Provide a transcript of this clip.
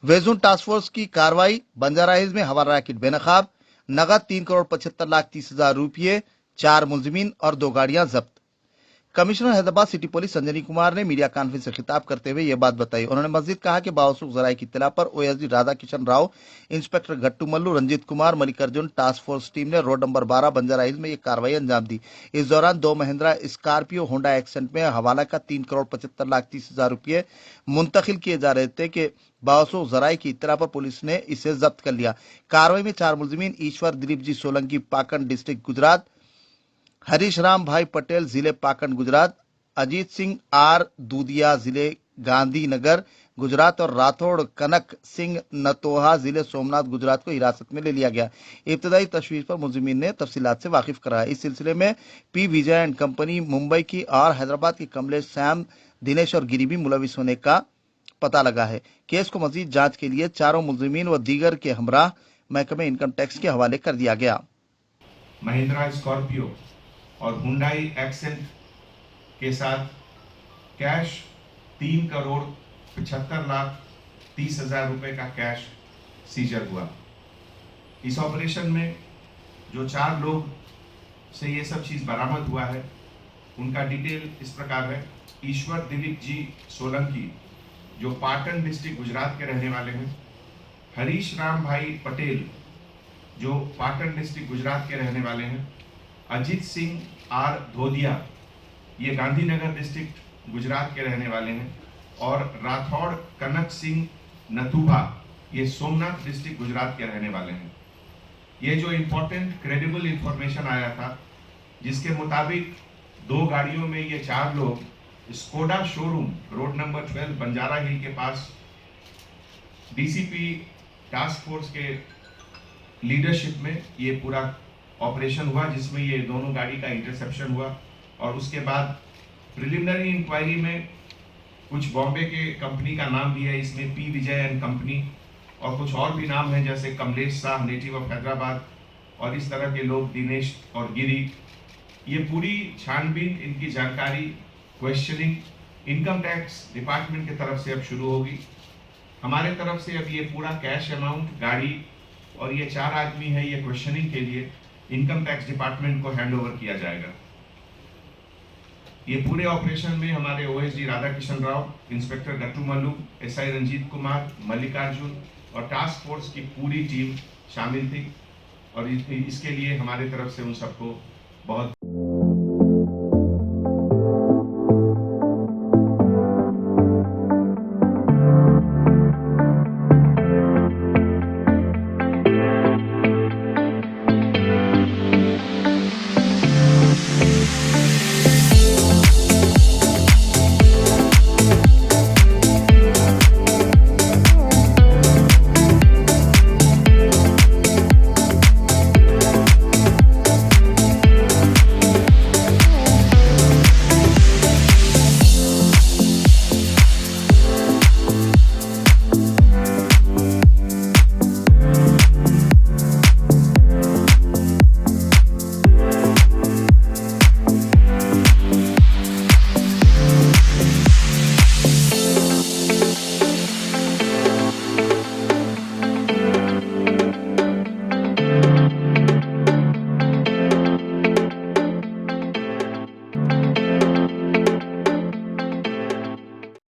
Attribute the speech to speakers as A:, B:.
A: वेजुन task force की कार्रवाई, Banjara hills में हवाला रैकेट बेनकाब, नगद 3,75,30,000 रुपये, 4 मुलजिमीन और 2 गाड़ियां जब्त। Commissioner Hyderabad city police संजनी Kumar ने मीडिया कॉन्फ्रेंस से खिताब करते हुए यह बात बताई। उन्होंने मजीद कहा कि बावसूख जराये की इत्तला पर OSD Radha Kishan Rao, inspector Gattu Mallu, Ranjit Kumar, Mallikarjun task force team ने रोड नंबर 12 बंजारा हिल्स में यह कार्रवाई अंजाम दी। इस दौरान 2 महिंद्रा स्कॉर्पियो होंडा एक्सेंट में हवाला का 3,75,30,000 रुपये मुंतकिल किए जा रहे थे कि बावसूख जराये की इत्तला पर पुलिस ने इसे जब्त कर लिया। कार्रवाई में 4 मुलजिमीन ईश्वर दिलीप जी सोलंकी पाकन डिस्ट्रिक्ट गुजरात, हरीश राम भाई पटेल जिले पाकन गुजरात, अजीत सिंह आर दूधिया जिले गांधीनगर गुजरात और राठौड़ कनक सिंह नतोहा जिले सोमनाथ गुजरात को हिरासत में ले लिया गया। इब्तदाई तशवीश पर मुलजिमीन ने तफसीलात से वाकिफ कराया। इस सिलसिले में P Vijay and company Mumbai की और हैदराबाद की कमलेश, सैम, दिनेश और गिरी भी मुलविस होने का पता लगा है। केस को मजीद जांच के लिए चारों मुलजिमीन व दीगर के हमराह महकमे इनकम टैक्स के हवाले कर दिया गया।
B: महिंद्रा स्कॉर्पियो और हुंडई एक्सेंट के साथ कैश 3,75,30,000 रुपए का कैश सीजर हुआ। इस ऑपरेशन में जो 4 लोग से ये सब चीज बरामद हुआ है, उनका डिटेल इस प्रकार है। ईश्वर दिलीप जी सोलंकी जो पाटन डिस्ट्रिक्ट गुजरात के रहने वाले हैं, हरीश राम भाई पटेल जो पाटन डिस्ट्रिक्ट गुजरात के रहने वाले हैं, अजीत सिंह आर धोदिया ये गांधीनगर डिस्ट्रिक्ट गुजरात के रहने वाले हैं, और राठौड़ कनक सिंह नथुभा ये सोमनाथ डिस्ट्रिक्ट गुजरात के रहने वाले हैं। ये जो इंपॉर्टेंट क्रेडिबल इंफॉर्मेशन आया था, जिसके मुताबिक 2 गाड़ियों में ये 4 लोग Skoda showroom road number 12 Banjara hill के पास डीसीपी टास्क फोर्स के लीडरशिप में ये पूरा ऑपरेशन हुआ, जिसमें ये दोनों गाड़ी का इंटरसेप्शन हुआ। और उसके बाद प्रिलिमिनरी इंक्वायरी में कुछ बॉम्बे के कंपनी का नाम भी है इसमें, पी विजय एंड कंपनी, और कुछ और भी नाम है जैसे कमलेश शाह नेटिव ऑफ हैदराबाद, और इस तरह के लोग दिनेश और गिरी। ये पूरी छानबीन, इनकी जानकारी, क्वेश्चनिंग इनकम टैक्स डिपार्टमेंट की तरफ से अब शुरू होगी। हमारे तरफ से अब ये पूरा कैश अमाउंट, गाड़ी और ये 4 आदमी है, ये क्वेश्चनिंग के लिए इनकम टैक्स डिपार्टमेंट को हैंड ओवर किया जाएगा। ये पूरे ऑपरेशन में हमारे OSD Radha Kishan Rao, inspector Gattu Mallu, SI Ranjit Kumar, Mallikarjun और टास्क फोर्स की पूरी टीम शामिल थी, और इसके लिए हमारे तरफ से उन सबको बहुत